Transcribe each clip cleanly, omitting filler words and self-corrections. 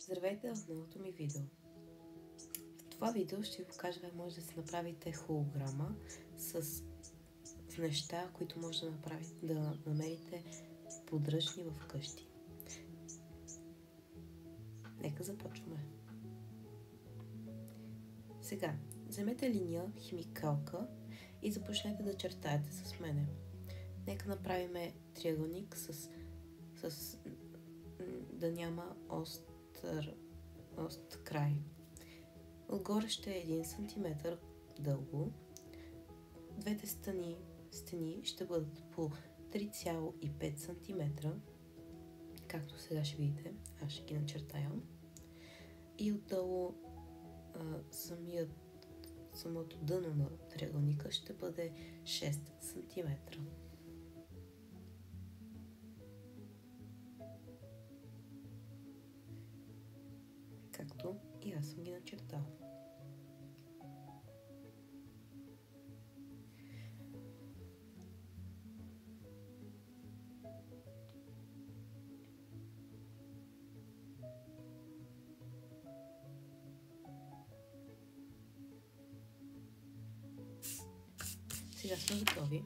Здравейте в новото ми видео. В това видео ще ви покажа как може да си направите холограма с неща, които може да намерите подръчни в къщи. Нека започваме. Сега, вземете линия, химикалка и започнете да чертаете с мене. Нека направим триъгълник с да няма ост край. Отгоре ще е 1 см дълго. Двете стени ще бъдат по 3,5 см, както сега ще видите. Аз ще ги начертая. И отдолу самото дъно на триъгълника ще бъде 6 см. Както и аз съм ги начертал. Сега сме готови.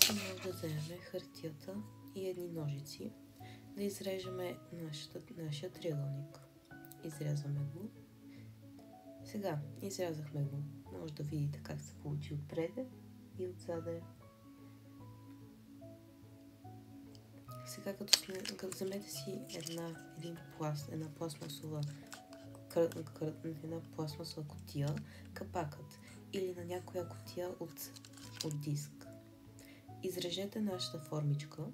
Сега може да вземем хартията и едни ножици да изрежеме нашия триъгълник. Изрязваме го. Сега изрязахме го. Може да видите как се получи отпреде и отзаде. Сега като вземете си една пластмасова кутия, капакът или на някоя кутия от диск. Изрежете нашата формичка.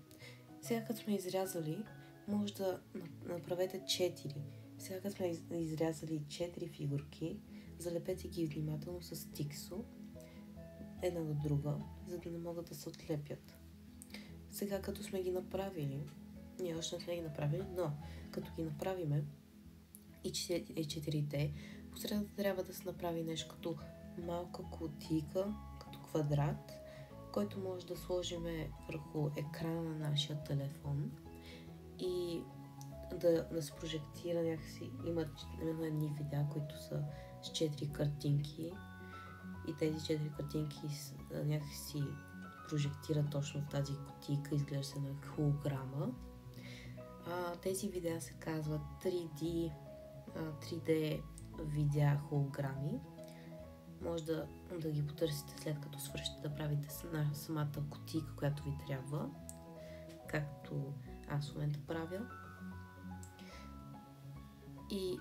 Сега като сме изрязали, може да направете 4. Сега като сме изрязали 4 фигурки, залепете ги внимателно с тиксо, една до друга, за да не могат да се отлепят. Сега като сме ги направили, ние още не сме ги направили, но като ги направиме и 4-те, посредата трябва да се направи нещо като малка кутийка, като квадрат, който може да сложим върху екрана на нашия телефон и да се прожектира някакси. Има едни видеа, които са с 4 картинки и тези 4 картинки някакси прожектират точно в тази кутийка, изглежда се на холограма. Тези видеа се казват 3D видеа холограми. Може да ги потърсите след като свършите да правите самата кутийка, която ви трябва, както аз в момента правя. И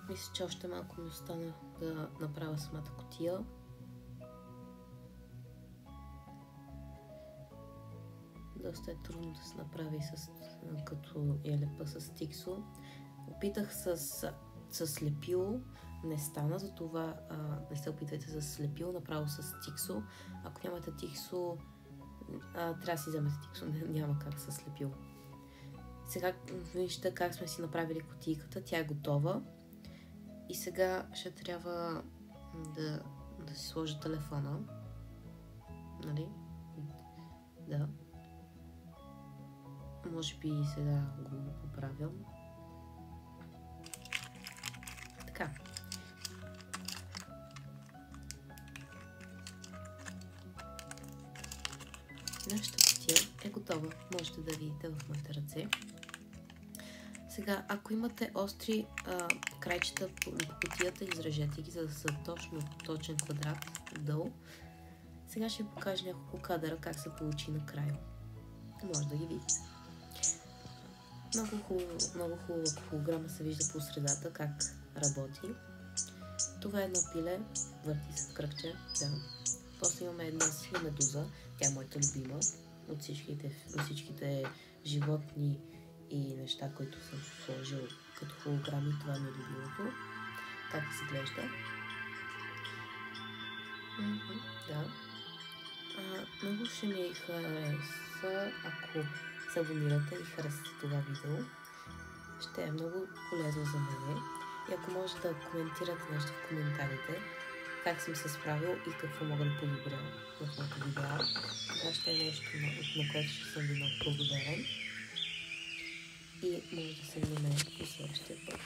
мисля, че още малко ми остана да направя самата кутия. Доста е трудно да се направи като я лепа с тиксо. Опитах с лепило, не стана, затова не се опитвайте с лепило, направо с тиксо. Ако нямате тиксо, трябва да си вземете тиксо, няма как с лепило. Сега вижте как сме си направили кутийката, тя е готова. И сега ще трябва да си сложа телефона. Нали? Да. Може би сега го поправям. Така. Нашата кутия е готова. Можете да видите в моите ръце. Сега, ако имате остри крайчета по кутията, изрежете ги, за да са точен квадрат отдолу. Сега ще ви покажа няколко кадъра как се получи накрая. Може да ги видите. Много хубава холограма се вижда по средата как работи. Това е едно пиле, върти се в кръгче. Да. После имаме една синя медуза, тя е моята любима от всичките животни и неща, които съм сложил като холограми. Това ми е любимото. Как изглежда. Да. Много ще ми хареса, ако се абонирате и харесате това видео. Ще е много полезно за мен. И ако може да коментирате нещо в коментарите, как съм се справил и какво мога да подобря в моето видео. Това ще е нещо, на което ще съм ви много благодарен. И може да се видим и следващия път.